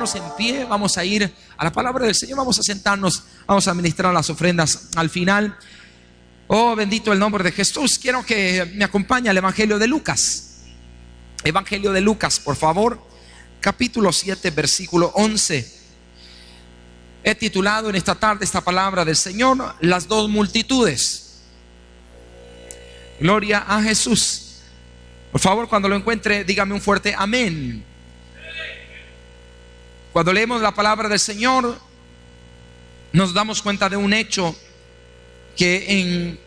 ponernos en pie, vamos a ir a la palabra del Señor, vamos a sentarnos, vamos a administrar las ofrendas al final. Oh, bendito el nombre de Jesús. Quiero que me acompañe al Evangelio de Lucas. Evangelio de Lucas, por favor, capítulo 7, versículo 11. He titulado en esta tarde esta palabra del Señor: las dos multitudes. Gloria a Jesús. Por favor, cuando lo encuentre, dígame un fuerte amén. Cuando leemos la palabra del Señor, nos damos cuenta de un hecho que en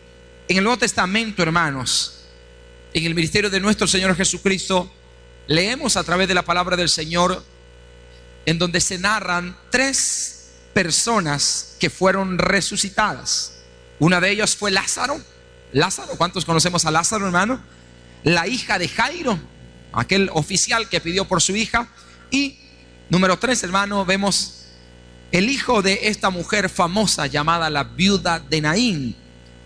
el Nuevo Testamento, hermanos, en el ministerio de nuestro Señor Jesucristo, leemos a través de la palabra del Señor, en donde se narran tres personas que fueron resucitadas. Una de ellas fue Lázaro. Lázaro, ¿cuántos conocemos a Lázaro, hermano? La hija de Jairo, aquel oficial que pidió por su hija. Y número 3, hermano, vemos el hijo de esta mujer famosa llamada la viuda de Naín.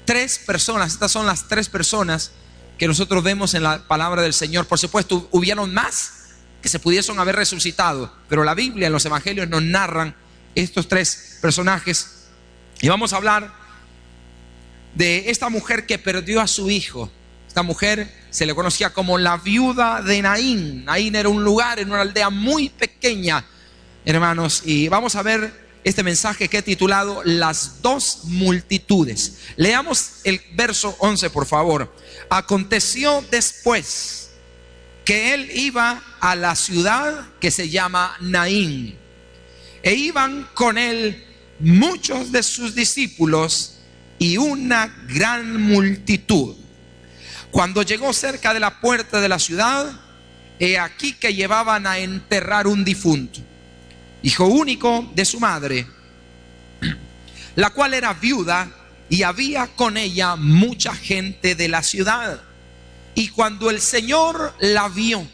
Tres personas, estas son las tres personas que nosotros vemos en la palabra del Señor. Por supuesto, hubieron más que se pudiesen haber resucitado, pero la Biblia, en los evangelios, nos narran estos tres personajes. Y vamos a hablar de esta mujer que perdió a su hijo. Esta mujer se le conocía como la viuda de Naín. Naín era un lugar en una aldea muy pequeña, hermanos. Y vamos a ver este mensaje que he titulado Las dos multitudes. Leamos el verso 11, por favor. Aconteció después que él iba a la ciudad que se llama Naín, e iban con él muchos de sus discípulos y una gran multitud. Cuando llegó cerca de la puerta de la ciudad, he aquí que llevaban a enterrar un difunto, hijo único de su madre, la cual era viuda, y había con ella mucha gente de la ciudad. Y cuando el Señor la vio,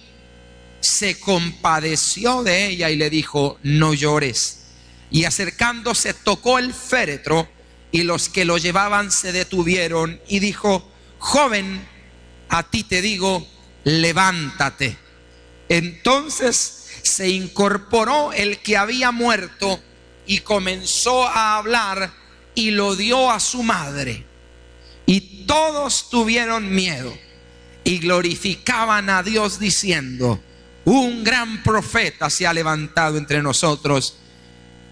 se compadeció de ella y le dijo: no llores. Y acercándose, tocó el féretro, y los que lo llevaban se detuvieron, y dijo: joven, a ti te digo, levántate. Entonces se incorporó el que había muerto y comenzó a hablar, y lo dio a su madre. Y todos tuvieron miedo y glorificaban a Dios diciendo: un gran profeta se ha levantado entre nosotros,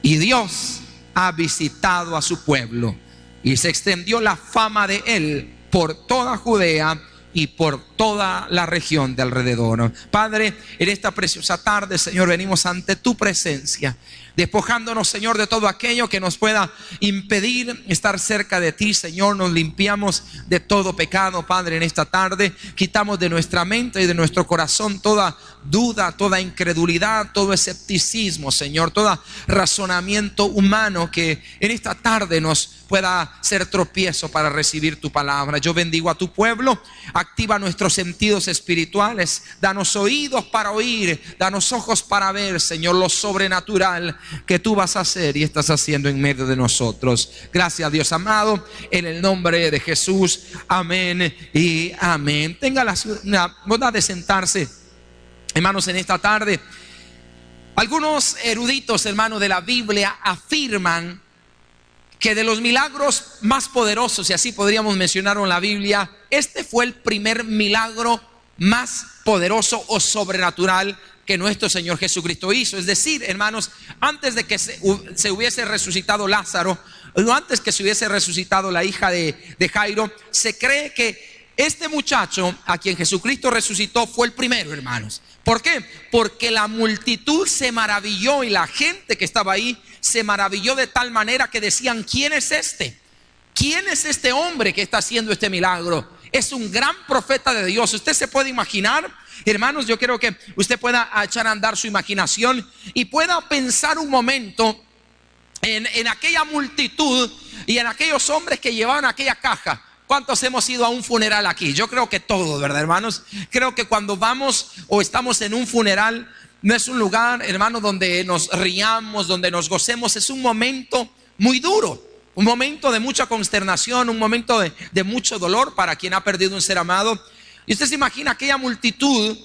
y Dios ha visitado a su pueblo. Y se extendió la fama de él por toda Judea y por toda la región de alrededor. Padre, en esta preciosa tarde, Señor, venimos ante tu presencia, despojándonos, Señor, de todo aquello que nos pueda impedir estar cerca de ti. Señor, nos limpiamos de todo pecado, Padre, en esta tarde. Quitamos de nuestra mente y de nuestro corazón toda duda, toda incredulidad, todo escepticismo, Señor, todo razonamiento humano que en esta tarde nos pueda ser tropiezo para recibir tu palabra. Yo bendigo a tu pueblo. Activa nuestros sentidos espirituales. Danos oídos para oír, danos ojos para ver, Señor, lo sobrenatural que tú vas a hacer y estás haciendo en medio de nosotros. Gracias, Dios amado, en el nombre de Jesús. Amén y amén. Tenga la bondad de sentarse, hermanos, en esta tarde. Algunos eruditos, hermanos, de la Biblia afirman que de los milagros más poderosos, y así podríamos mencionarlo en la Biblia, este fue el primer milagro más poderoso o sobrenatural que nuestro Señor Jesucristo hizo. Es decir, hermanos, antes de que se hubiese resucitado Lázaro, o antes que se hubiese resucitado la hija de Jairo, se cree que este muchacho a quien Jesucristo resucitó fue el primero, hermanos. ¿Por qué? Porque la multitud se maravilló, y la gente que estaba ahí se maravilló de tal manera que decían: ¿quién es este? ¿Quién es este hombre que está haciendo este milagro? Es un gran profeta de Dios. Usted se puede imaginar, hermanos, yo quiero que usted pueda echar a andar su imaginación y pueda pensar un momento en aquella multitud y en aquellos hombres que llevaban aquella caja. ¿Cuántos hemos ido a un funeral aquí? Yo creo que todos, ¿verdad, hermanos? Creo que cuando vamos o estamos en un funeral, no es un lugar, hermano, donde nos riamos, donde nos gocemos. Es un momento muy duro, un momento de mucha consternación, un momento de mucho dolor para quien ha perdido un ser amado. Y usted se imagina aquella multitud,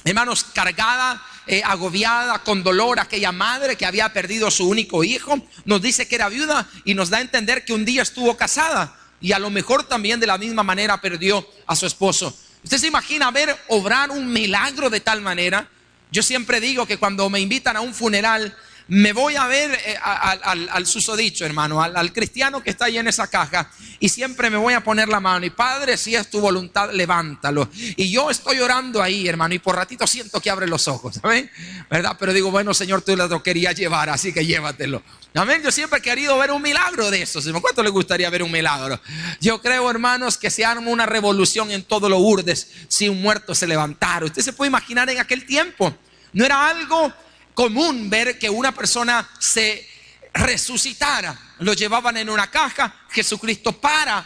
hermanos, cargada agobiada, con dolor, aquella madre que había perdido a su único hijo. Nos dice que era viuda y nos da a entender que un día estuvo casada y a lo mejor también de la misma manera perdió a su esposo. ¿Usted se imagina ver obrar un milagro de tal manera? Yo siempre digo que cuando me invitan a un funeral, me voy a ver al susodicho, hermano, al cristiano que está ahí en esa caja, y siempre me voy a poner la mano y: Padre, si es tu voluntad, levántalo. Y yo estoy orando ahí, hermano, y por ratito siento que abre los ojos, ¿saben? ¿Verdad? Pero digo: bueno, Señor, tú lo querías llevar, así que llévatelo. Amén. Yo siempre he querido ver un milagro de eso. ¿Cuánto le gustaría ver un milagro? Yo creo, hermanos, que se arma una revolución en todo Lourdes si un muerto se levantara. Usted se puede imaginar, en aquel tiempo no era algo común ver que una persona se resucitara. Lo llevaban en una caja. Jesucristo para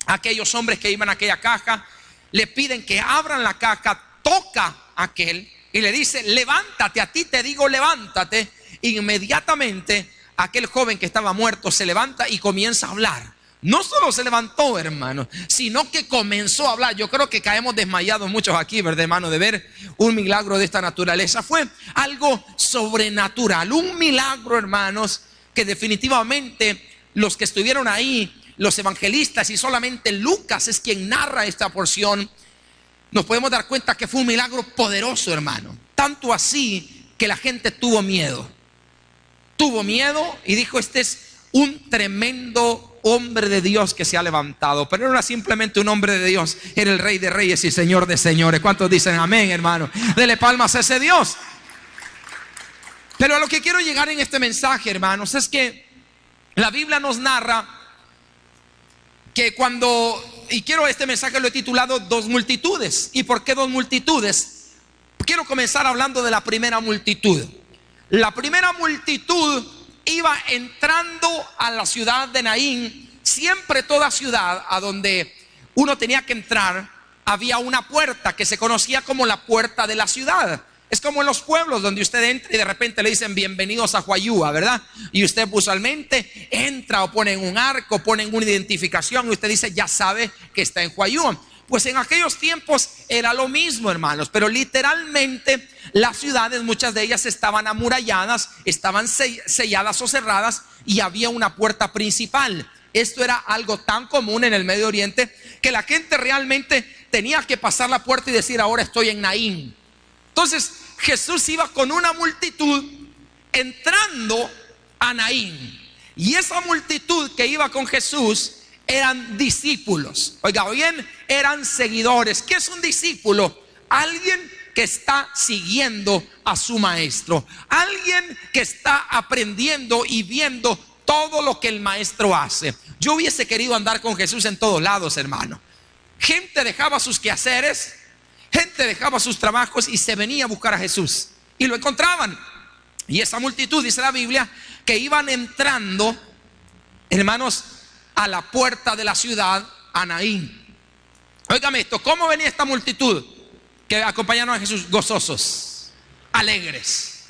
a aquellos hombres que iban a aquella caja, le piden que abran la caja, toca a aquel y le dice: levántate, a ti te digo, levántate. Inmediatamente aquel joven que estaba muerto se levanta y comienza a hablar. No solo se levantó, hermano, sino que comenzó a hablar. Yo creo que caemos desmayados muchos aquí, ¿verdad, hermano? De ver un milagro de esta naturaleza. Fue algo sobrenatural, un milagro, hermanos, que definitivamente los que estuvieron ahí, los evangelistas, y solamente Lucas es quien narra esta porción, nos podemos dar cuenta que fue un milagro poderoso, hermano. Tanto así que la gente tuvo miedo. Tuvo miedo y dijo: este es un tremendo hombre de Dios que se ha levantado. Pero no era simplemente un hombre de Dios, era el Rey de Reyes y Señor de Señores. ¿Cuántos dicen amén, hermano? Dele palmas a ese Dios. Pero a lo que quiero llegar en este mensaje, hermanos, es que la Biblia nos narra que este mensaje lo he titulado Dos multitudes. ¿Y por qué dos multitudes? Quiero comenzar hablando de la primera multitud. La primera multitud iba entrando a la ciudad de Naín. Siempre toda ciudad a donde uno tenía que entrar había una puerta que se conocía como la puerta de la ciudad. Es como en los pueblos donde usted entra y de repente le dicen: bienvenidos a Huayúa, ¿verdad? Y usted usualmente entra o ponen un arco, ponen una identificación y usted dice: ya sabe que está en Huayúa. Pues en aquellos tiempos era lo mismo, hermanos, pero literalmente las ciudades, muchas de ellas estaban amuralladas, estaban selladas o cerradas, y había una puerta principal. Esto era algo tan común en el Medio Oriente que la gente realmente tenía que pasar la puerta y decir: ahora estoy en Naín. Entonces Jesús iba con una multitud entrando a Naín, y esa multitud que iba con Jesús eran discípulos. Oiga bien, eran seguidores. ¿Qué es un discípulo? Alguien que está siguiendo a su maestro, alguien que está aprendiendo y viendo todo lo que el maestro hace. Yo hubiese querido andar con Jesús en todos lados, hermano. Gente dejaba sus quehaceres, gente dejaba sus trabajos y se venía a buscar a Jesús, y lo encontraban. Y esa multitud, dice la Biblia, que iban entrando, hermanos, a la puerta de la ciudad, a Naín. Óigame esto: ¿cómo venía esta multitud que acompañaron a Jesús? Gozosos, alegres.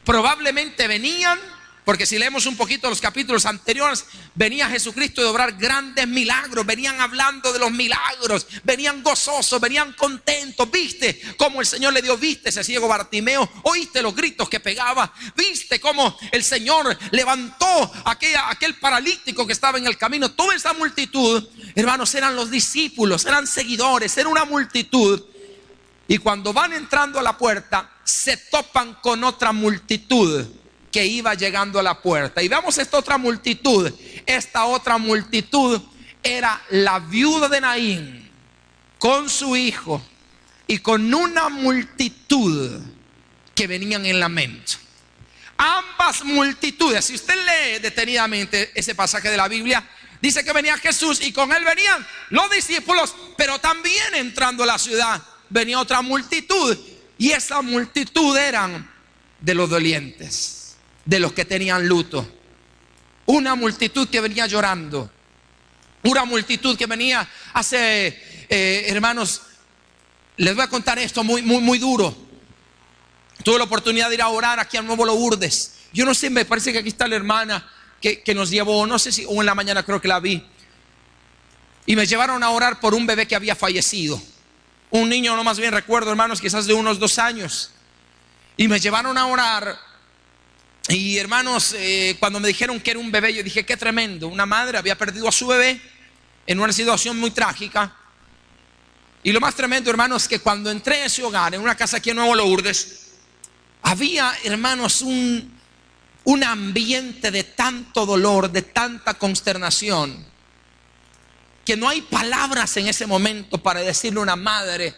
Probablemente venían, porque si leemos un poquito los capítulos anteriores, venía Jesucristo de obrar grandes milagros. Venían hablando de los milagros, venían gozosos, venían contentos. Viste cómo el Señor le dio vista a ese ciego Bartimeo, oíste los gritos que pegaba, viste cómo el Señor levantó aquel paralítico que estaba en el camino. Toda esa multitud, hermanos, eran los discípulos, eran seguidores, era una multitud. Y cuando van entrando a la puerta, se topan con otra multitud que iba llegando a la puerta. Y veamos esta otra multitud. Esta otra multitud era la viuda de Naín con su hijo y con una multitud que venían en lamento. Ambas multitudes, si usted lee detenidamente ese pasaje de la Biblia, dice que venía Jesús y con él venían los discípulos, pero también entrando a la ciudad venía otra multitud, y esa multitud eran de los dolientes, de los que tenían luto. Una multitud que venía llorando, una multitud que venía hermanos, les voy a contar esto muy duro. Tuve la oportunidad de ir a orar aquí al Nuevo Lourdes. Yo no sé, me parece que aquí está la hermana que nos llevó, no sé si, o en la mañana creo que la vi. Y me llevaron a orar por un bebé que había fallecido. Un niño, no más bien recuerdo, hermanos, quizás de unos 2 años. y me llevaron a orar. Y hermanos, cuando me dijeron que era un bebé, yo dije, qué tremendo. Una madre había perdido a su bebé en una situación muy trágica. Y lo más tremendo, hermanos, es que cuando entré a ese hogar, en una casa aquí en Nuevo Lourdes, había, hermanos, un ambiente de tanto dolor, de tanta consternación, que no hay palabras en ese momento para decirle a una madre,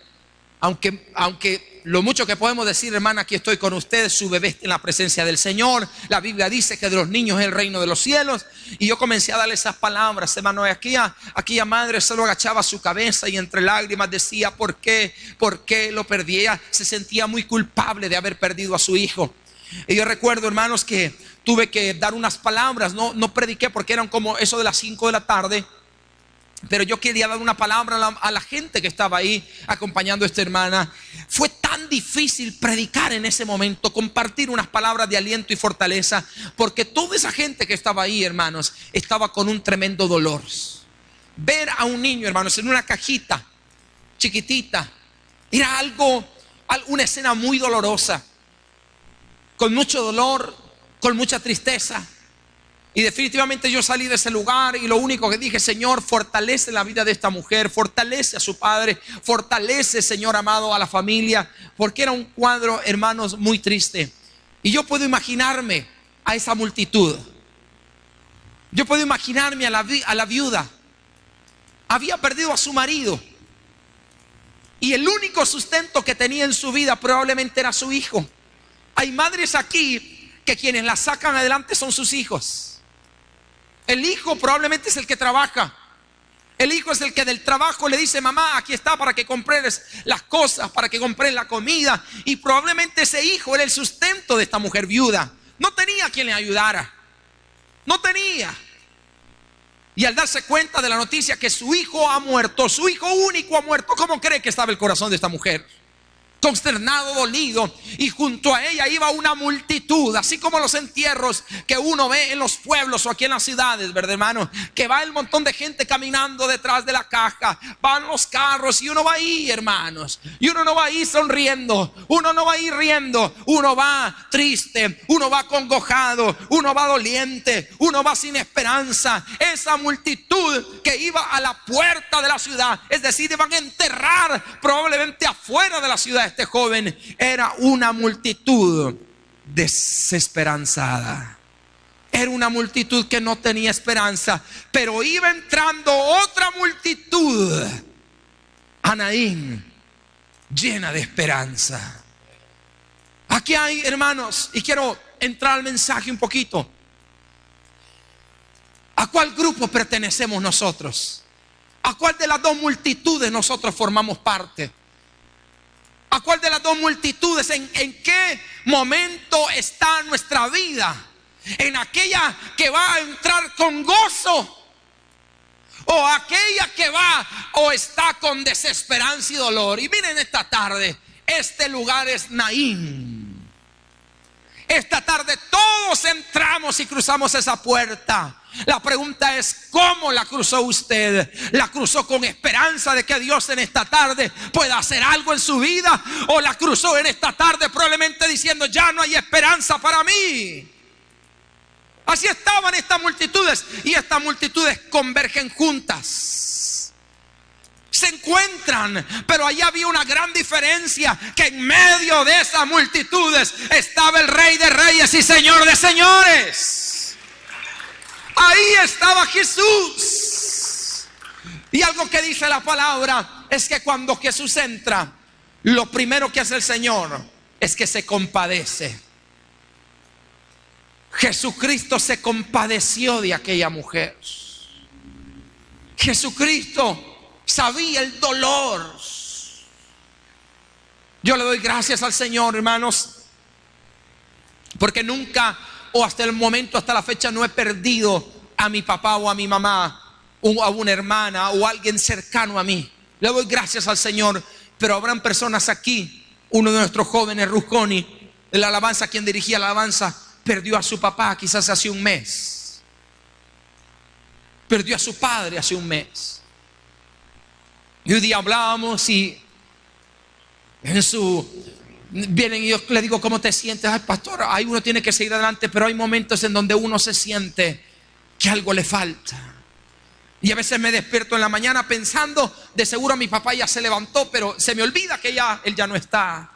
aunque lo mucho que podemos decir, hermana, aquí estoy con ustedes, su bebé está en la presencia del Señor. La Biblia dice que de los niños es el reino de los cielos. Y yo comencé a darle esas palabras, hermano. Aquella madre solo agachaba su cabeza y entre lágrimas decía, ¿por qué? ¿Por qué lo perdí? Ella se sentía muy culpable de haber perdido a su hijo. Y yo recuerdo, hermanos, que tuve que dar unas palabras. No prediqué porque eran como eso de las 5 de la tarde. Pero yo quería dar una palabra a la gente que estaba ahí acompañando a esta hermana. Fue tan difícil predicar en ese momento, compartir unas palabras de aliento y fortaleza, porque toda esa gente que estaba ahí, hermanos, estaba con un tremendo dolor. Ver a un niño, hermanos, en una cajita chiquitita, era una escena muy dolorosa, con mucho dolor, con mucha tristeza. Y definitivamente yo salí de ese lugar y lo único que dije, Señor, fortalece la vida de esta mujer, fortalece a su padre, fortalece, Señor amado, a la familia, porque era un cuadro, hermanos, muy triste. Y yo puedo imaginarme a esa multitud. Yo puedo imaginarme a la viuda. Había perdido a su marido y el único sustento que tenía en su vida probablemente era su hijo. Hay madres aquí que quienes la sacan adelante son sus hijos. El hijo probablemente es el que trabaja. El hijo es el que del trabajo le dice, mamá, aquí está para que compres las cosas, para que compres la comida. Y probablemente ese hijo era el sustento de esta mujer viuda. No tenía quien le ayudara. No tenía. Y al darse cuenta de la noticia que su hijo ha muerto, su hijo único ha muerto, ¿cómo cree que estaba el corazón de esta mujer? Consternado, dolido, y junto a ella iba una multitud, así como los entierros que uno ve en los pueblos o aquí en las ciudades, ¿verdad, hermano? Que va el montón de gente caminando detrás de la caja, van los carros y uno va ahí, hermanos, y uno no va ahí sonriendo, uno no va ahí riendo, uno va triste, uno va acongojado, uno va doliente, uno va sin esperanza. Esa multitud que iba a la puerta de la ciudad, es decir, iban a enterrar probablemente afuera de la ciudad este joven, era una multitud desesperanzada. Era una multitud que no tenía esperanza, pero iba entrando otra multitud a Naín, llena de esperanza. Aquí hay, hermanos, y quiero entrar al mensaje un poquito. ¿A cuál grupo pertenecemos nosotros? ¿A cuál de las dos multitudes nosotros formamos parte? ¿A cuál de las dos multitudes? ¿En qué momento está nuestra vida? ¿En aquella que va a entrar con gozo? ¿O aquella que va o está con desesperanza y dolor? Y miren, esta tarde, este lugar es Naín. Esta tarde todos entramos y cruzamos esa puerta. La pregunta es, ¿cómo la cruzó usted? ¿La cruzó con esperanza de que Dios en esta tarde pueda hacer algo en su vida? ¿O la cruzó en esta tarde probablemente diciendo, ya no hay esperanza para mí? Así estaban estas multitudes, y estas multitudes convergen juntas. Se encuentran, pero allí había una gran diferencia, que en medio de esas multitudes estaba el Rey de Reyes y Señor de Señores. Ahí estaba Jesús. Y algo que dice la palabra es que cuando Jesús entra, lo primero que hace el Señor es que se compadece. Jesucristo se compadeció de aquella mujer. Jesucristo sabía el dolor. Yo le doy gracias al Señor, hermanos, porque nunca, o hasta el momento, hasta la fecha, no he perdido a mi papá o a mi mamá, o a una hermana o a alguien cercano a mí. Le doy gracias al Señor. Pero habrán personas aquí. Uno de nuestros jóvenes, Rusconi, de la alabanza, quien dirigía la alabanza, perdió a su papá quizás hace un mes. Perdió a su padre hace un mes. Y un día hablábamos y en su Vienen y yo le digo, ¿cómo te sientes? Ay, pastor, ahí uno tiene que seguir adelante, pero hay momentos en donde uno se siente que algo le falta. Y a veces me despierto en la mañana pensando, de seguro mi papá ya se levantó, pero se me olvida que él ya no está.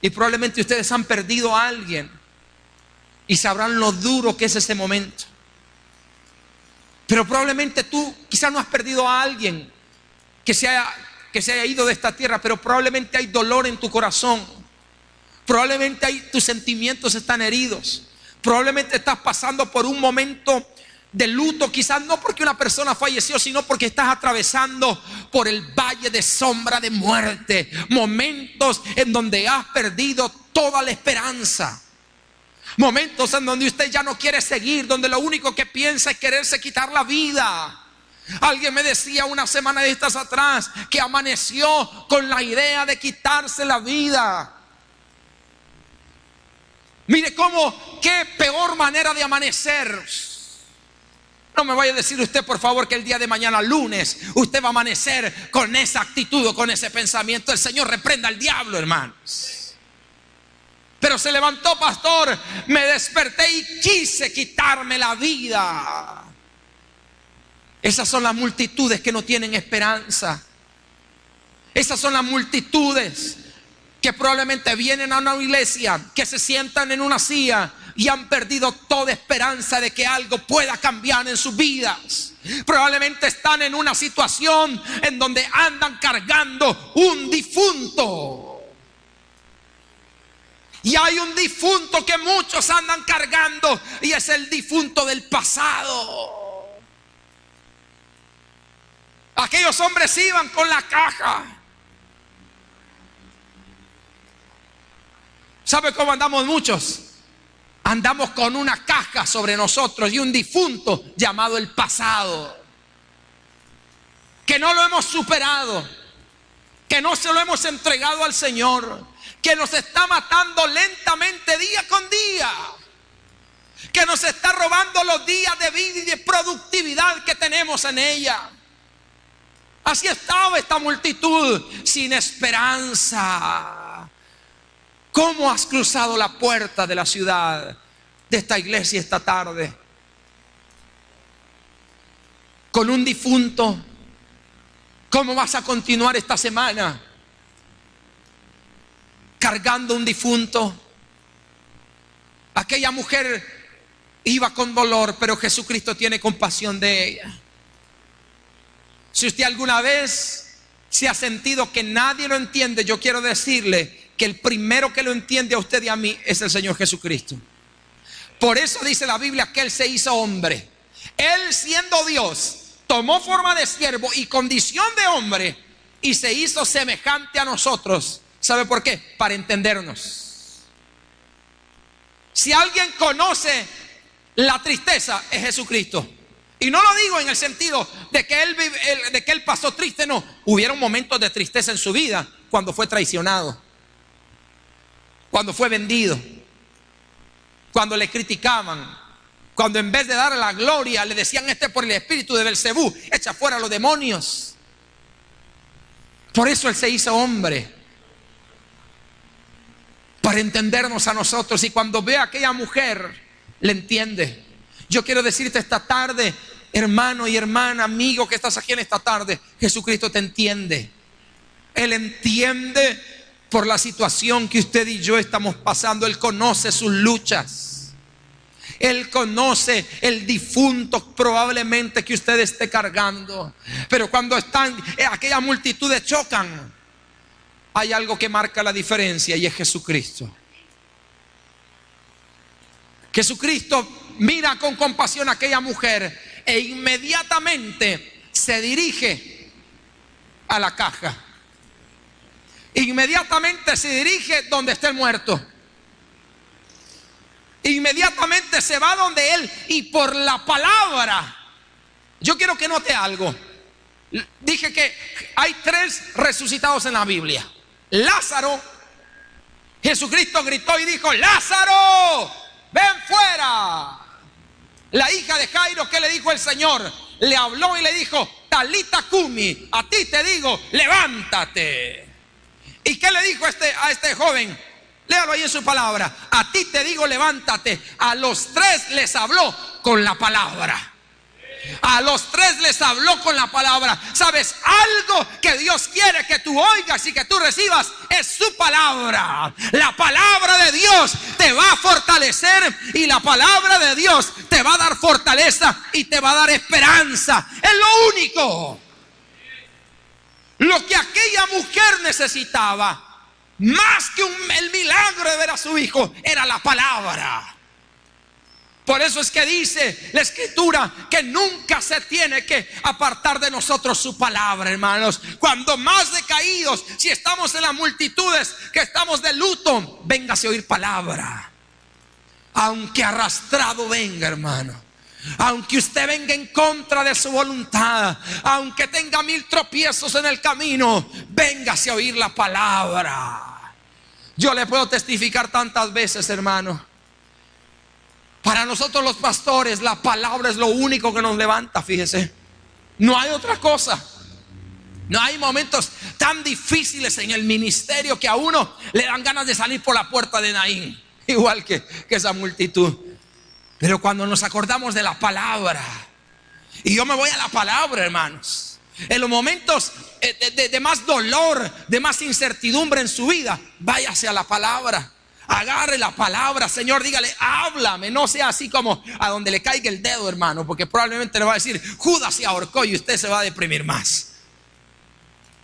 Y probablemente ustedes han perdido a alguien y sabrán lo duro que es ese momento. Pero probablemente tú quizás no has perdido a alguien que se haya ido de esta tierra, pero probablemente hay dolor en tu corazón. Probablemente tus sentimientos están heridos. Probablemente estás pasando por un momento de luto, quizás no porque una persona falleció, sino porque estás atravesando por el valle de sombra de muerte. Momentos en donde has perdido toda la esperanza. Momentos en donde usted ya no quiere seguir, donde lo único que piensa es quererse quitar la vida. Alguien me decía una semana de estas atrás que amaneció con la idea de quitarse la vida. Mire qué peor manera de amanecer. No me vaya a decir usted, por favor, que el día de mañana, lunes, usted va a amanecer con esa actitud o con ese pensamiento. El Señor reprenda al diablo, hermanos. Pero se levantó, pastor, me desperté y quise quitarme la vida. Esas son las multitudes que no tienen esperanza. Esas son las multitudes que probablemente vienen a una iglesia, que se sientan en una silla y han perdido toda esperanza de que algo pueda cambiar en sus vidas. Probablemente están en una situación en donde andan cargando un difunto. Y hay un difunto que muchos andan cargando, y es el difunto del pasado. Aquellos hombres iban con la caja. ¿Sabe cómo andamos muchos? Andamos con una caja sobre nosotros y un difunto llamado el pasado, que no lo hemos superado, que no se lo hemos entregado al Señor, que nos está matando lentamente día con día, que nos está robando los días de vida y de productividad que tenemos en ella. Así estaba esta multitud sin esperanza. ¿Cómo has cruzado la puerta de la ciudad, de esta iglesia esta tarde? Con un difunto. ¿Cómo vas a continuar esta semana? Cargando un difunto. Aquella mujer iba con dolor, pero Jesucristo tiene compasión de ella. Si usted alguna vez se ha sentido que nadie lo entiende, yo quiero decirle que el primero que lo entiende a usted y a mí es el Señor Jesucristo. Por eso dice la Biblia que Él se hizo hombre. Él, siendo Dios, tomó forma de siervo y condición de hombre y se hizo semejante a nosotros. ¿Sabe por qué? Para entendernos. Si alguien conoce la tristeza, es Jesucristo. Y no lo digo en el sentido de que él pasó triste, no. Hubieron momentos de tristeza en su vida cuando fue traicionado, cuando fue vendido, cuando le criticaban, cuando en vez de darle la gloria le decían: por el espíritu de Belcebú, echa fuera a los demonios. Por eso Él se hizo hombre, para entendernos a nosotros. Y cuando ve a aquella mujer, le entiende. Yo quiero decirte esta tarde, hermano y hermana, amigo que estás aquí en esta tarde, Jesucristo te entiende. Él entiende por la situación que usted y yo estamos pasando. Él conoce sus luchas. Él conoce el difunto probablemente que usted esté cargando. Pero cuando están aquellas multitudes chocan, hay algo que marca la diferencia, y es Jesucristo. Jesucristo mira con compasión a aquella mujer e inmediatamente se dirige a la caja. Inmediatamente se dirige donde está el muerto. Inmediatamente se va donde él, y por la palabra. Yo quiero que note algo. Dije que hay 3 resucitados en la Biblia. Lázaro, Jesucristo gritó y dijo: Lázaro, ven fuera. La hija de Jairo, ¿qué le dijo el Señor? Le habló y le dijo: Talita cumi, a ti te digo, levántate. ¿Y qué le dijo a este joven? Léalo ahí en su palabra. A ti te digo, levántate. A los tres les habló con la palabra. A los tres les habló con la palabra. ¿Sabes? Algo que Dios quiere que tú oigas y que tú recibas es su palabra. La palabra de Dios te va a fortalecer, y la palabra de Dios te va a dar fortaleza y te va a dar esperanza. Es lo único. Lo que aquella mujer necesitaba, más que el milagro de ver a su hijo, era la palabra. Por eso es que dice la Escritura que nunca se tiene que apartar de nosotros su palabra, hermanos. Cuando más decaídos, si estamos en las multitudes, que estamos de luto, véngase a oír palabra. Aunque arrastrado venga, hermano. Aunque usted venga en contra de su voluntad, aunque tenga 1000 tropiezos en el camino, véngase a oír la palabra. Yo le puedo testificar tantas veces, hermano. Para nosotros los pastores, la palabra es lo único que nos levanta, fíjese. No hay otra cosa. No hay momentos tan difíciles en el ministerio que a uno le dan ganas de salir por la puerta de Naín, igual que esa multitud. Pero cuando nos acordamos de la palabra, y yo me voy a la palabra, hermanos, en los momentos de más dolor, de más incertidumbre en su vida, váyase a la palabra. Agarre la palabra, Señor, dígale, háblame. No sea así como a donde le caiga el dedo, hermano, porque probablemente le va a decir, Judas se ahorcó, y usted se va a deprimir más.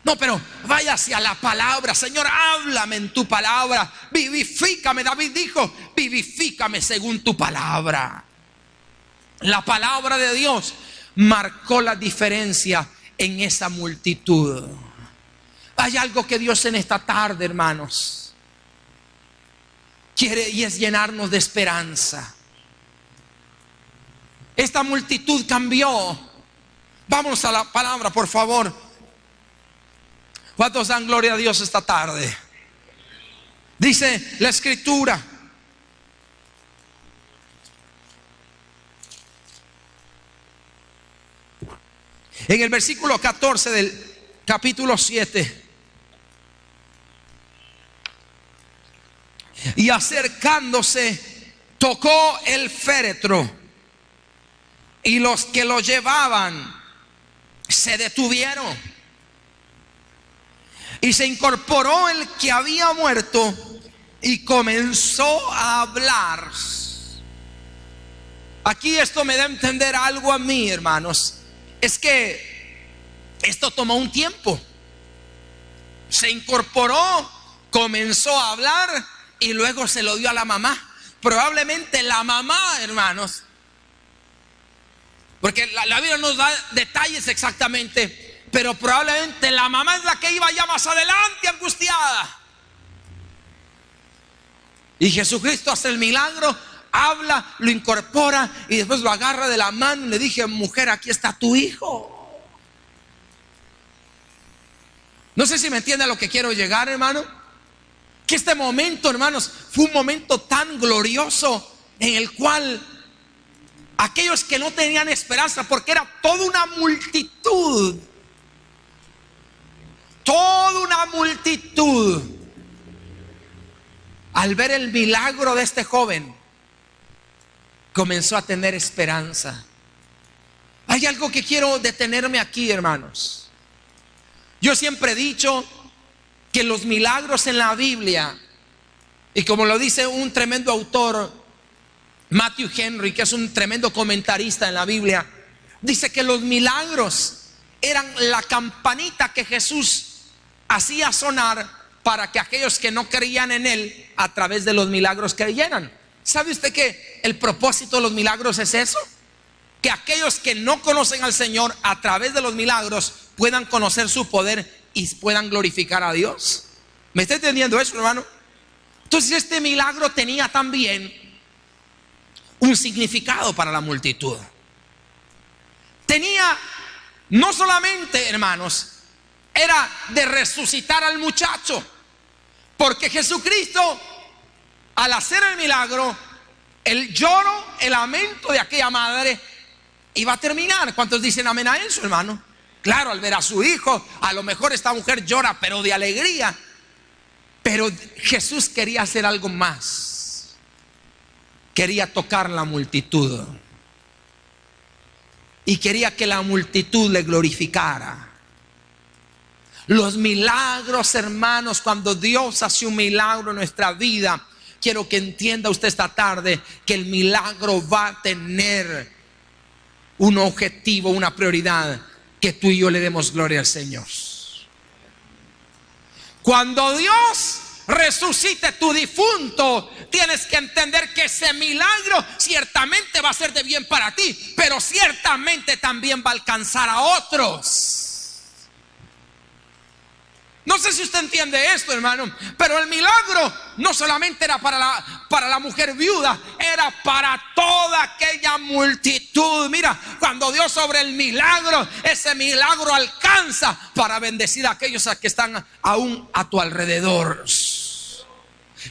No, pero vaya hacia la palabra. Señor, háblame en tu palabra. Vivifícame. David dijo, vivifícame según tu palabra. La palabra de Dios marcó la diferencia en esa multitud. Hay algo que Dios en esta tarde, hermanos, quiere, y es llenarnos de esperanza. Esta multitud cambió. Vamos a la palabra, por favor. ¿Cuántos dan gloria a Dios esta tarde? Dice la Escritura: en el versículo 14 del capítulo 7. Y acercándose, tocó el féretro, y los que lo llevaban se detuvieron. Y se incorporó el que había muerto y comenzó a hablar. Aquí esto me da a entender algo a mí, hermanos. Es que esto tomó un tiempo. Se incorporó, comenzó a hablar, y luego se lo dio a la mamá. Probablemente la mamá, hermanos, porque la Biblia nos da detalles exactamente, pero probablemente la mamá es la que iba ya más adelante, angustiada. Y Jesucristo hace el milagro, habla, lo incorpora, y después lo agarra de la mano y le dije, mujer, aquí está tu hijo. No sé si me entiende a lo que quiero llegar, hermano. Que este momento, hermanos, fue un momento tan glorioso en el cual aquellos que no tenían esperanza, porque era toda una multitud, al ver el milagro de este joven, comenzó a tener esperanza. Hay algo que quiero detenerme aquí, hermanos. Yo siempre he dicho que los milagros en la Biblia, y como lo dice un tremendo autor, Matthew Henry, que es un tremendo comentarista en la Biblia, dice que los milagros eran la campanita que Jesús hacía sonar para que aquellos que no creían en Él, a través de los milagros, creyeran. ¿Sabe usted que el propósito de los milagros es eso? Que aquellos que no conocen al Señor, a través de los milagros, puedan conocer su poder y puedan glorificar a Dios. ¿Me está entendiendo eso, hermano? Entonces este milagro tenía también un significado para la multitud. Tenía, no solamente, hermanos, era de resucitar al muchacho, porque Jesucristo, al hacer el milagro, el lloro, el lamento de aquella madre iba a terminar. ¿Cuántos dicen amén a eso, hermano? Claro, al ver a su hijo, a lo mejor esta mujer llora, pero de alegría. Pero Jesús quería hacer algo más. Quería tocar la multitud. Y quería que la multitud le glorificara. Los milagros, hermanos, cuando Dios hace un milagro en nuestra vida, quiero que entienda usted esta tarde que el milagro va a tener un objetivo, una prioridad, que tú y yo le demos gloria al Señor. Cuando Dios resucite tu difunto, tienes que entender que ese milagro ciertamente va a ser de bien para ti, pero ciertamente también va a alcanzar a otros. No sé si usted entiende esto, hermano, pero el milagro no solamente era para la mujer viuda, era para toda aquella multitud. Mira, cuando Dios sobre el milagro, ese milagro alcanza para bendecir a aquellos que están aún a tu alrededor.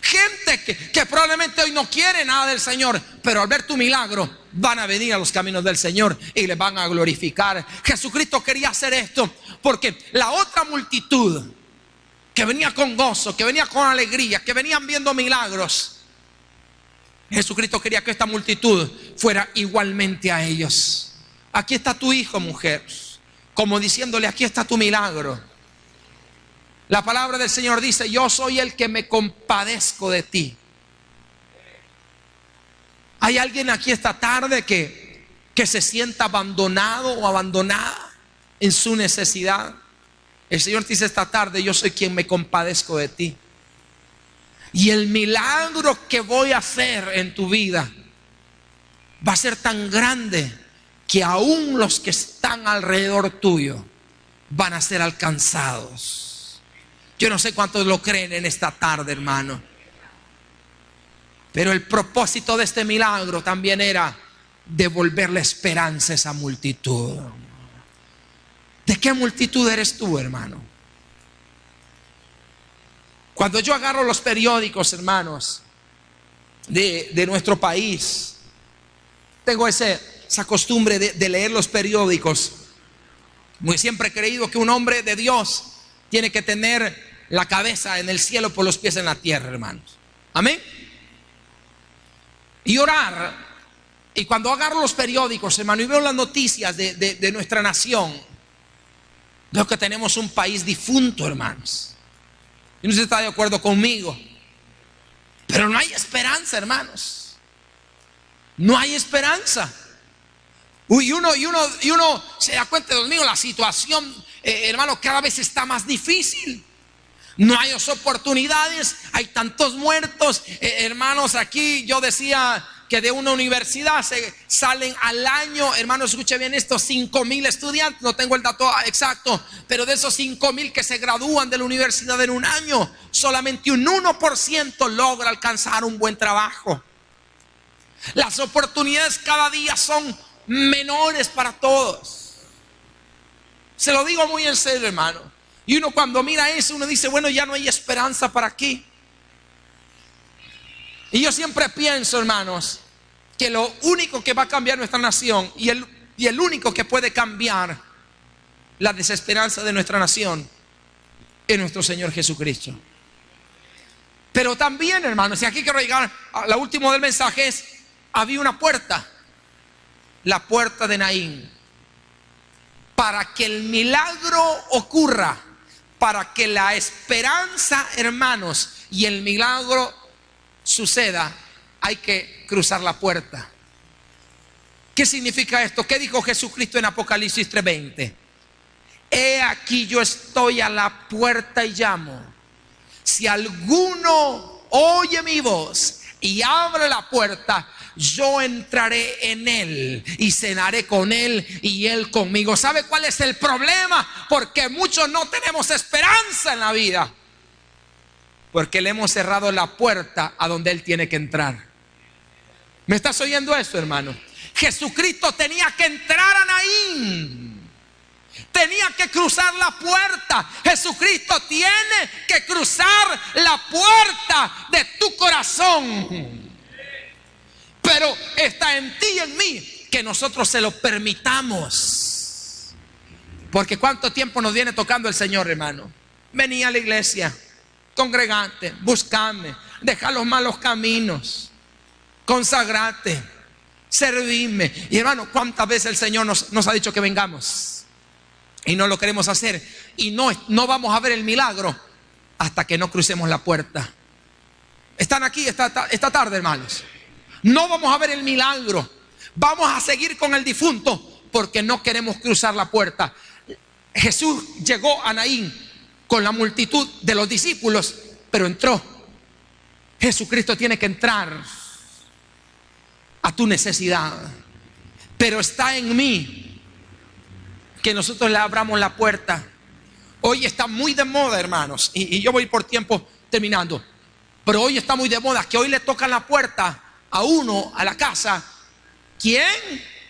Gente que probablemente hoy no quiere nada del Señor, pero al ver tu milagro van a venir a los caminos del Señor y le van a glorificar. Jesucristo quería hacer esto porque la otra multitud que venía con gozo, que venía con alegría, que venían viendo milagros, Jesucristo quería que esta multitud fuera igualmente a ellos. Aquí está tu hijo, mujer, como diciéndole: aquí está tu milagro. La palabra del Señor dice: yo soy el que me compadezco de ti. ¿Hay alguien aquí esta tarde que se sienta abandonado o abandonada en su necesidad? El Señor te dice esta tarde: yo soy quien me compadezco de ti. Y el milagro que voy a hacer en tu vida va a ser tan grande que aún los que están alrededor tuyo van a ser alcanzados. Yo no sé cuántos lo creen en esta tarde, hermano. Pero el propósito de este milagro también era devolverle esperanza a esa multitud. ¿De qué multitud eres tú, hermano? Cuando yo agarro los periódicos, hermanos, de nuestro país, tengo esa costumbre de leer los periódicos. Siempre he creído que un hombre de Dios tiene que tener la cabeza en el cielo por los pies en la tierra, hermanos. Amén. Y orar. Y cuando agarro los periódicos, hermano, y veo las noticias de nuestra nación, veo que tenemos un país difunto, hermanos. Y no sé si está de acuerdo conmigo, pero no hay esperanza, hermanos. No hay esperanza. Y uno se da cuenta, Dios mío, la situación, hermano, cada vez está más difícil. No hay oportunidades, hay tantos muertos. Hermanos, aquí yo decía que de una universidad se salen al año, hermanos, escuche bien esto, 5,000 estudiantes, no tengo el dato exacto, pero de esos 5,000 que se gradúan de la universidad en un año, solamente un 1% logra alcanzar un buen trabajo. Las oportunidades cada día son menores para todos. Se lo digo muy en serio, hermano. Y uno cuando mira eso, uno dice: bueno, ya no hay esperanza para aquí. Y yo siempre pienso, hermanos, que lo único que va a cambiar nuestra nación y el único que puede cambiar la desesperanza de nuestra nación es nuestro Señor Jesucristo. Pero también, hermanos, y aquí quiero llegar a la última del mensaje, es: había una puerta, la puerta de Naín. Para que el milagro ocurra, para que la esperanza, hermanos, y el milagro suceda, hay que cruzar la puerta. ¿Qué significa esto? ¿Qué dijo Jesucristo en Apocalipsis 3:20? He aquí yo estoy a la puerta y llamo. Si alguno oye mi voz y abre la puerta, yo entraré en él y cenaré con él y él conmigo. ¿Sabe cuál es el problema? Porque muchos no tenemos esperanza en la vida, porque le hemos cerrado la puerta a donde él tiene que entrar. ¿Me estás oyendo eso, hermano? Jesucristo tenía que entrar a Naín. Tenía que cruzar la puerta. Jesucristo tiene que cruzar la puerta de tu corazón. Pero está en ti y en mí que nosotros se lo permitamos. Porque ¿cuánto tiempo nos viene tocando el Señor, hermano? Venía a la iglesia, congregate, buscame, deja los malos caminos, consagrate, servirme. Y hermano, ¿cuántas veces el Señor nos ha dicho que vengamos? Y no lo queremos hacer. Y no vamos a ver el milagro hasta que no crucemos la puerta. Están aquí esta tarde, hermanos. No vamos a ver el milagro. Vamos a seguir con el difunto porque no queremos cruzar la puerta. Jesús llegó a Naín con la multitud de los discípulos, pero entró. Jesucristo tiene que entrar a tu necesidad. Pero está en mí que nosotros le abramos la puerta. Hoy está muy de moda, hermanos, y yo voy por tiempo terminando, pero hoy está muy de moda que hoy le tocan la puerta a uno, a la casa. ¿Quién?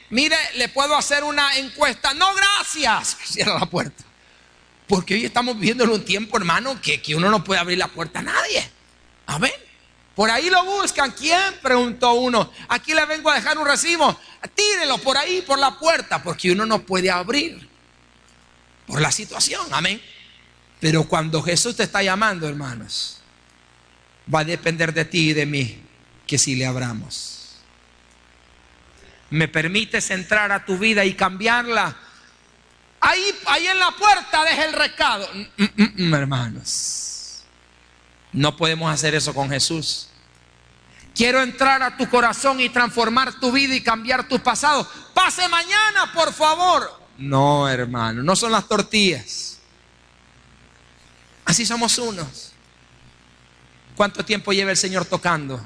Mire, le puedo hacer una encuesta. No, gracias. Cierra la puerta. Porque hoy estamos viviendo en un tiempo, hermano, que uno no puede abrir la puerta a nadie. Amén. Por ahí lo buscan. ¿Quién? Preguntó uno. Aquí le vengo a dejar un recibo. Tírelo por ahí, por la puerta, porque uno no puede abrir por la situación. Amén. Pero cuando Jesús te está llamando, hermanos, va a depender de ti y de mí que si le abramos. ¿Me permites entrar a tu vida y cambiarla? Ahí en la puerta deja el recado. Hermanos, no podemos hacer eso con Jesús. Quiero entrar a tu corazón y transformar tu vida y cambiar tu pasado. Pase mañana, por favor. No, hermano, no son las tortillas. Así somos unos. ¿Cuánto tiempo lleva el Señor tocando?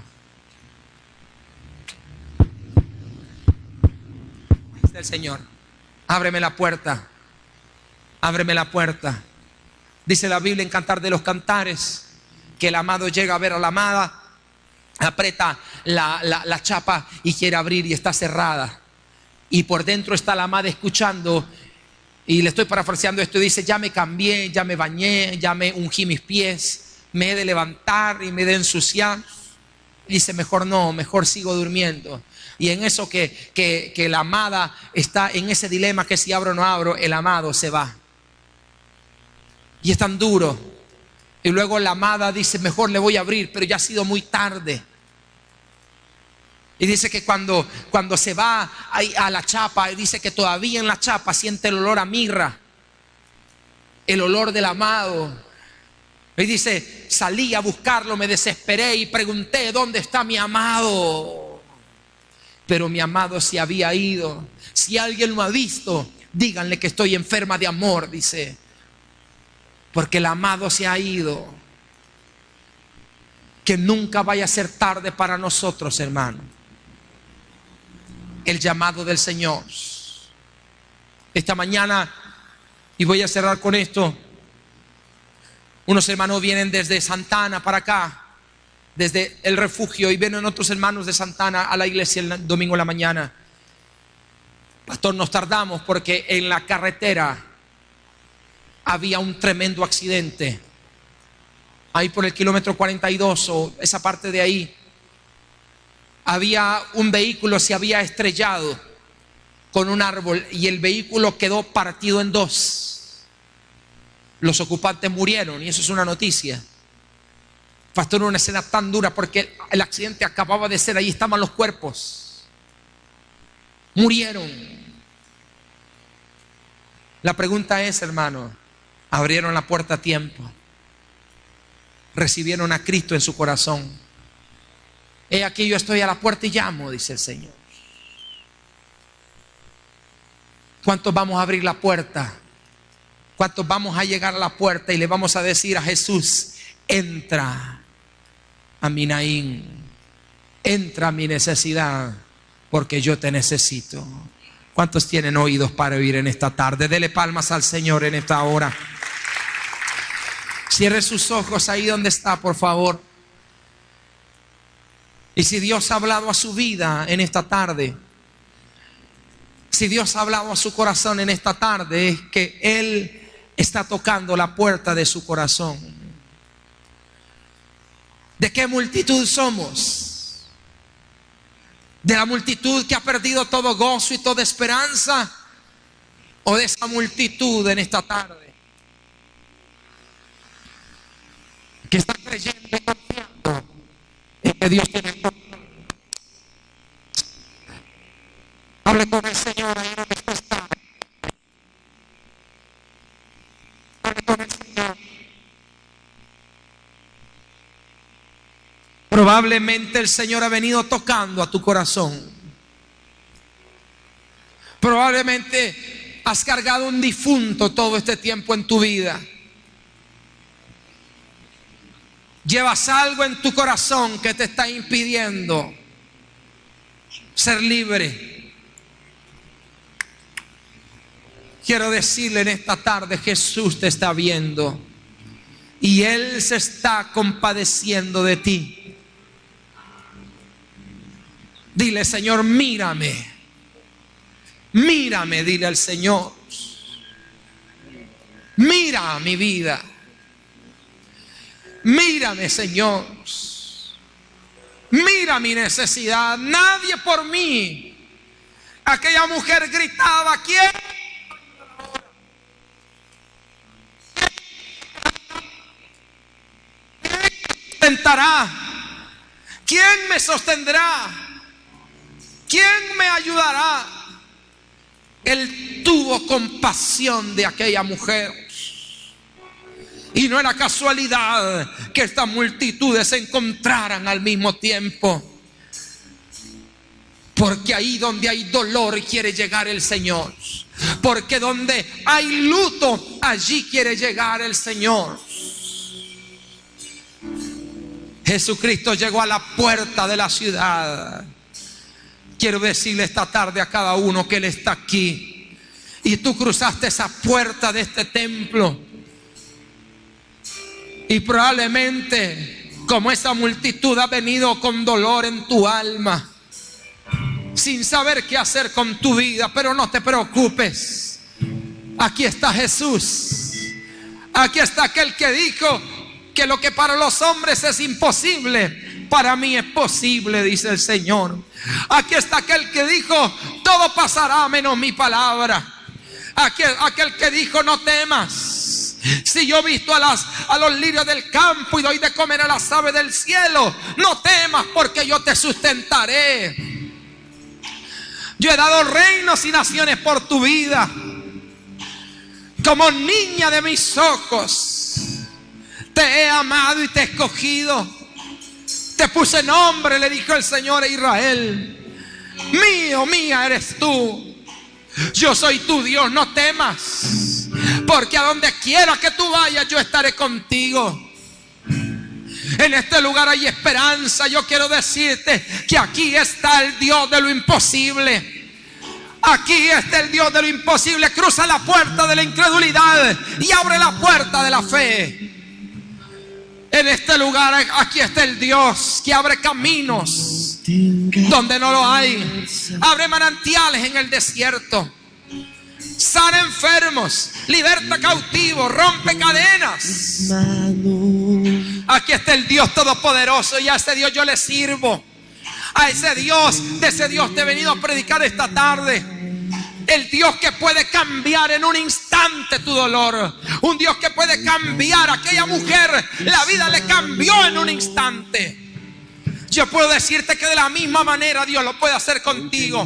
Ahí está el Señor. Ábreme la puerta. Ábreme la puerta. Dice la Biblia en Cantar de los Cantares que el amado llega a ver a la amada, aprieta la chapa y quiere abrir y está cerrada. Y por dentro está la amada escuchando. Y le estoy parafraseando esto y dice: ya me cambié, ya me bañé, ya me ungí mis pies, me he de levantar y me he de ensuciar. Y dice: mejor no, mejor sigo durmiendo. Y en eso que la amada está en ese dilema, que si abro o no abro, el amado se va. Y es tan duro. Y luego la amada dice: mejor le voy a abrir, pero ya ha sido muy tarde. Y dice que cuando se va a la chapa, dice que todavía en la chapa siente el olor a mirra, el olor del amado. Y dice: salí a buscarlo, me desesperé y pregunté: ¿dónde está mi amado? Pero mi amado se había ido. Si alguien lo ha visto, díganle que estoy enferma de amor, dice. Porque el amado se ha ido. Que nunca vaya a ser tarde para nosotros, hermano. El llamado del Señor. Esta mañana, y voy a cerrar con esto, unos hermanos vienen desde Santana para acá, desde el refugio, y vienen otros hermanos de Santana a la iglesia el domingo en la mañana. Pastor, nos tardamos porque en la carretera había un tremendo accidente. Ahí por el kilómetro 42 o esa parte de ahí, había un vehículo, se había estrellado con un árbol y el vehículo quedó partido en dos. Los ocupantes murieron, y eso es una noticia. Pastor, una escena tan dura porque el accidente acababa de ser, ahí estaban los cuerpos. Murieron. La pregunta es, hermano, ¿abrieron la puerta a tiempo? ¿Recibieron a Cristo en su corazón? He aquí, yo estoy a la puerta y llamo, dice el Señor. ¿Cuántos vamos a abrir la puerta? ¿Cuántos vamos a llegar a la puerta y le vamos a decir a Jesús: entra a mi Naín, entra a mi necesidad, porque yo te necesito? ¿Cuántos tienen oídos para oír en esta tarde? Dele palmas al Señor en esta hora. Cierre sus ojos ahí donde está, por favor. Y si Dios ha hablado a su vida en esta tarde, si Dios ha hablado a su corazón en esta tarde, es que Él está tocando la puerta de su corazón. ¿De qué multitud somos? ¿De la multitud que ha perdido todo gozo y toda esperanza? ¿O de esa multitud en esta tarde que está creyendo y confiando en que Dios tiene todo. Hable con el Señor ahí donde usted está. Hable con el Señor. Probablemente el Señor ha venido tocando a tu corazón. Probablemente has cargado un difunto todo este tiempo en tu vida. Llevas algo en tu corazón que te está impidiendo ser libre. Quiero decirle en esta tarde, Jesús te está viendo y Él se está compadeciendo de ti. Dile, Señor, mírame. Mírame, dile al Señor. Mira mi vida. Mírame, Señor. Mira mi necesidad. Nadie por mí. Aquella mujer gritaba, ¿quién me sustentará? ¿Quién me sostendrá? ¿Quién me ayudará? Él tuvo compasión de aquella mujer. Y no era casualidad que estas multitudes se encontraran al mismo tiempo. Porque ahí donde hay dolor quiere llegar el Señor. Porque donde hay luto, allí quiere llegar el Señor. Jesucristo llegó a la puerta de la ciudad. Quiero decirle esta tarde a cada uno que Él está aquí. Y tú cruzaste esa puerta de este templo. Y probablemente, como esa multitud, ha venido con dolor en tu alma, sin saber qué hacer con tu vida. Pero no te preocupes. Aquí está Jesús. Aquí está aquel que dijo que lo que para los hombres es imposible, para mí es posible, dice el Señor. Aquí está aquel que dijo, todo pasará menos mi palabra. Aquel que dijo, no temas. Si yo he visto a los lirios del campo y doy de comer a las aves del cielo, no temas porque yo te sustentaré. Yo he dado reinos y naciones por tu vida. Como niña de mis ojos, te he amado y te he escogido. Te puse nombre, le dijo el Señor a Israel. Mío, mía eres tú. Yo soy tu Dios, no temas. Porque a donde quiera que tú vayas, yo estaré contigo. En este lugar hay esperanza. Yo quiero decirte que aquí está el Dios de lo imposible. Aquí está el Dios de lo imposible. Cruza la puerta de la incredulidad y abre la puerta de la fe. En este lugar aquí está el Dios que abre caminos donde no lo hay. Abre manantiales en el desierto. Sana enfermos, liberta cautivos, rompe cadenas. Aquí está el Dios todopoderoso y a ese Dios yo le sirvo. A ese Dios, de ese Dios te he venido a predicar esta tarde. El Dios que puede cambiar en un instante tu dolor. Un Dios que puede cambiar a aquella mujer. La vida le cambió en un instante. Yo puedo decirte que de la misma manera Dios lo puede hacer contigo.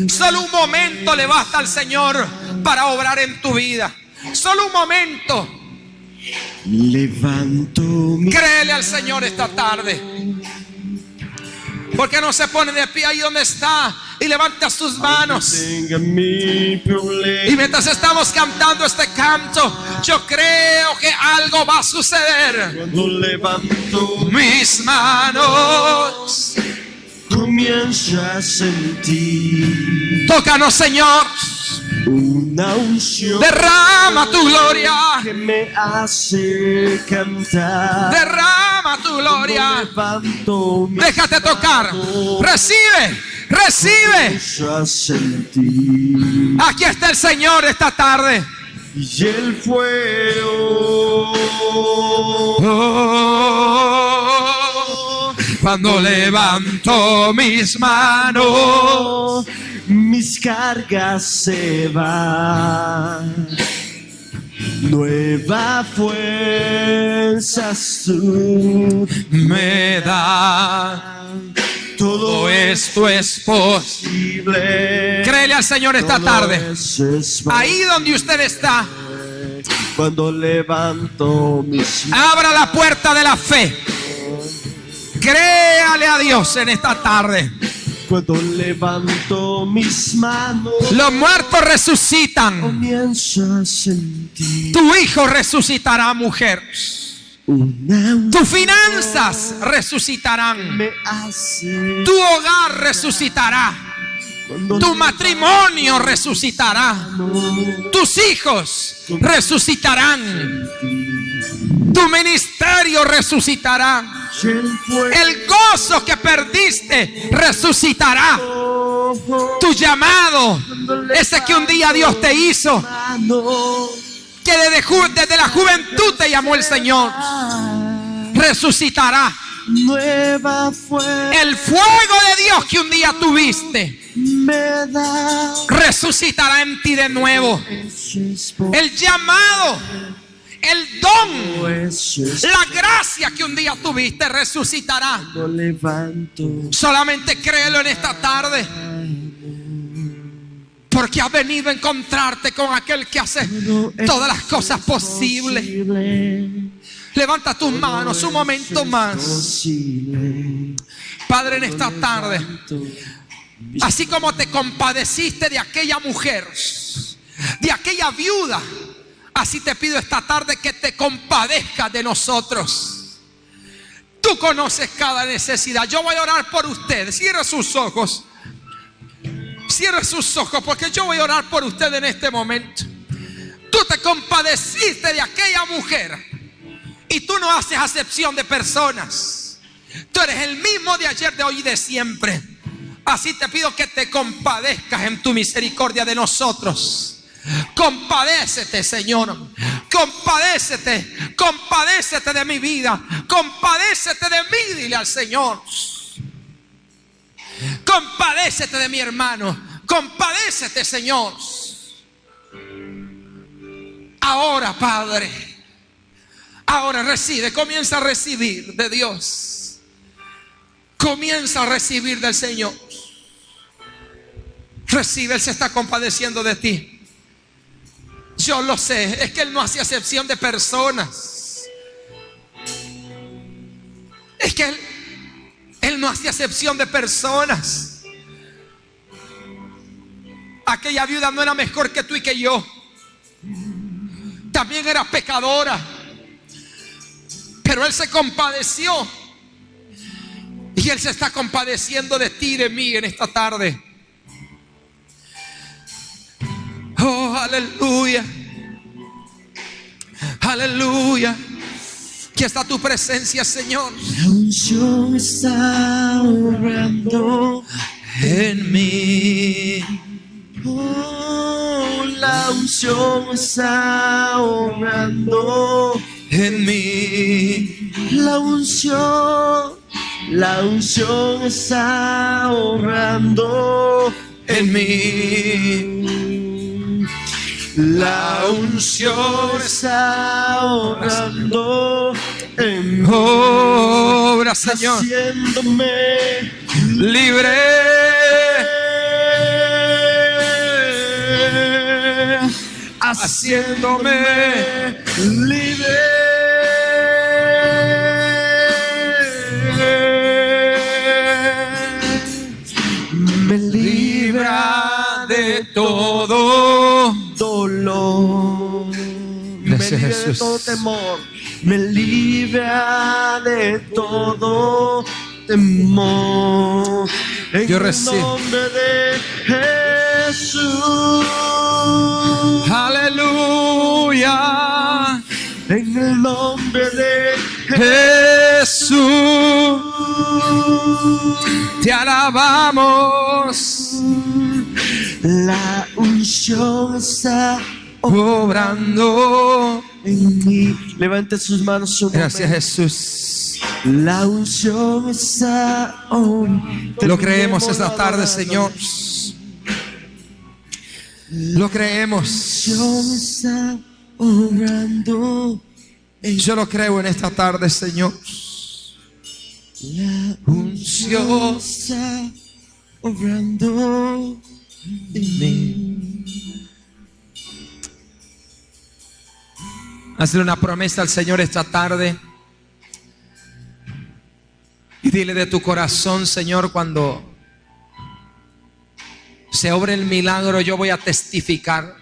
Solo un momento le basta al Señor para obrar en tu vida. Solo un momento. Créele al Señor esta tarde. ¿Por qué no se pone de pie ahí donde está y levanta sus manos? Y mientras estamos cantando este canto, yo creo que algo va a suceder. Cuando levanto Mis manos, comienzo a sentir tócanos, Señor. una unción Derrama tu gloria. que me hace cantar. Derrama tu gloria. Levanto mis Déjate tocar. manos, Recibe, recibe. comienzo a sentir Aquí está el Señor esta tarde. y el fuego. Oh, cuando levanto mis manos, Mis cargas se van. Nueva fuerzas tú me da. Todo esto es posible. Créele al Señor esta tarde. Ahí donde usted está, cuando levanto mis manos, abra la puerta de la fe. Créale a Dios en esta tarde. cuando levanto mis manos, Los muertos resucitan. comienzo a sentir Tu hijo resucitará, mujer. una Tus finanzas resucitarán. me hace Tu hogar resucitará. cuando Tu matrimonio resucitará. Tus hijos resucitarán. Tu ministerio resucitará. El gozo que perdiste resucitará. Tu llamado, ese que un día Dios te hizo, que desde la juventud te llamó el Señor, resucitará. nueva fuerza El fuego de Dios que un día tuviste me da resucitará en ti de nuevo. El llamado, el don, la gracia que un día tuviste resucitará. cuando levanto Solamente créelo en esta tarde, porque has venido a encontrarte con aquel que hace todas las cosas posibles. Levanta tus manos un momento más. Padre, en esta tarde, así como te compadeciste de aquella mujer, de aquella viuda, así te pido esta tarde que te compadezcas de nosotros. Tú conoces cada necesidad. Yo voy a orar por usted. Cierre sus ojos. Cierre sus ojos, porque yo voy a orar por usted en este momento. Tú te compadeciste de aquella mujer y tú no haces acepción de personas. Tú eres el mismo de ayer, de hoy y de siempre. Así te pido que te compadezcas en tu misericordia de nosotros. Compadécete, Señor. Compadécete. Compadécete de mi vida. Compadécete de mí, dile al Señor. Compadécete de mi hermano. Compadécete, Señor. Ahora, Padre, ahora recibe, comienza a recibir de Dios. Comienza a recibir del Señor. Recibe, Él se está compadeciendo de ti. Yo lo sé, es que Él no hace acepción de personas. Es que Él no hace acepción de personas. Aquella viuda no era mejor que tú y que yo. También era pecadora, pero Él se compadeció. Y Él se está compadeciendo de ti y de mí en esta tarde. Oh, aleluya. Aleluya. Aquí está tu presencia, Señor. La unción está obrando En mí. oh, la unción está obrando En mí. la unción está obrando En mí. la unción está obrando en mí, Obra, Señor, haciéndome libre. Haciéndome me libra de todo dolor, Gracias, me libra de Jesús. todo temor, me libra de todo temor. En Yo el recibo. nombre de Jesús, aleluya. en el nombre de Jesús, te alabamos. la unción está Obrando. en mí. Levante sus manos un Gracias, momento. Jesús. La unción está Lo creemos esta tarde, Señor. Lo creemos. La unción está obrando. Yo lo creo en esta tarde, Señor. La unción está obrando en mí. Hazle una promesa al Señor esta tarde. Y dile de tu corazón: Señor, cuando se obre el milagro, yo voy a testificar.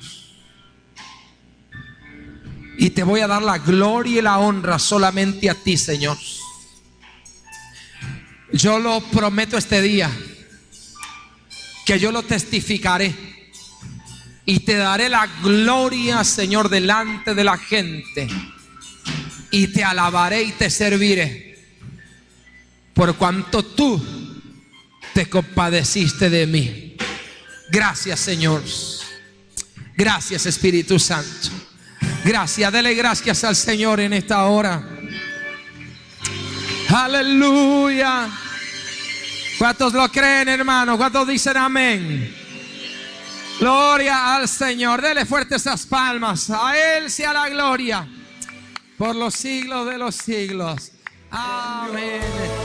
Y te voy a dar la gloria y la honra solamente a ti, Señor. Yo lo prometo este día, que yo lo testificaré. Y te daré la gloria, Señor, delante de la gente. Y te alabaré y te serviré, por cuanto tú te compadeciste de mí. Gracias, Señor. Gracias, Espíritu Santo. Gracias, dele gracias al Señor en esta hora. Aleluya. ¿Cuántos lo creen, hermano? ¿Cuántos dicen amén? Gloria al Señor. Dele fuerte esas palmas. A Él sea la gloria por los siglos de los siglos. Amén.